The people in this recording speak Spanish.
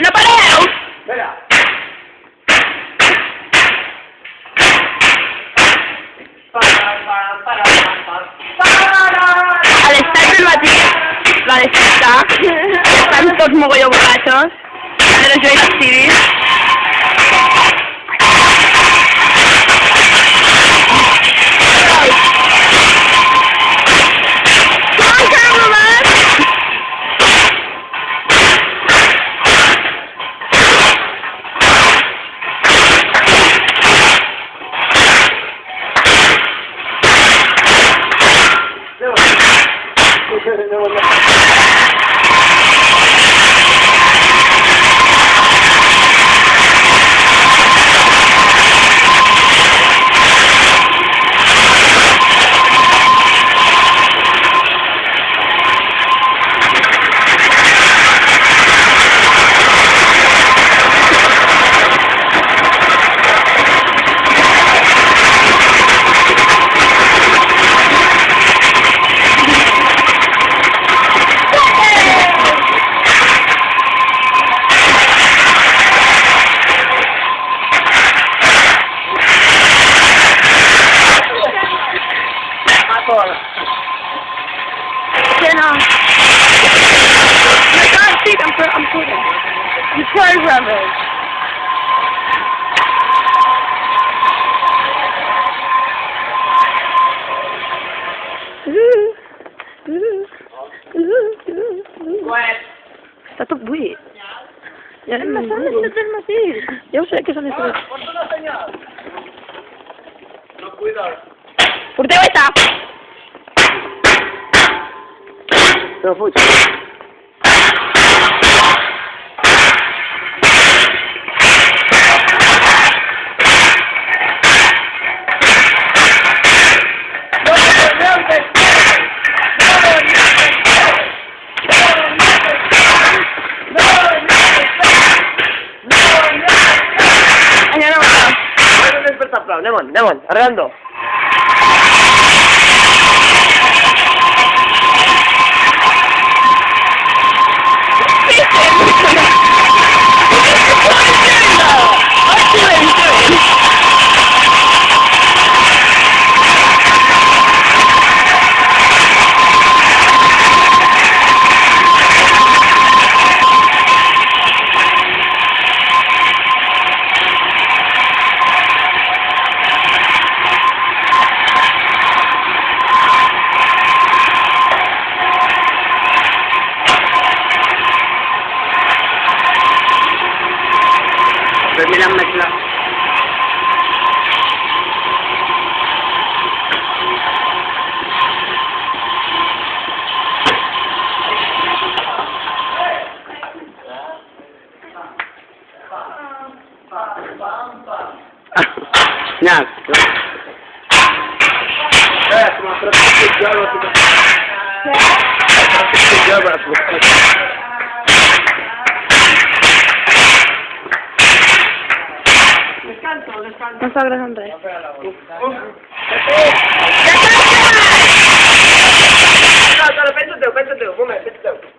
no pareu! Espera. A l'Estat del matí, la de festa, estan tots mogolló borratxos, de les joies civis. No. I can't see them, I'm putting. The programmers. Està tot buit. Ja anem passant les 7 del matí. Ja ho sé que són les 7. Porta una senyal. No, cuidado. Porteu esta! No, fuig. Anem, arreglando. Terminan mezcla. Нет. No està agradant res. No, pensa teu, un moment, pensa teu.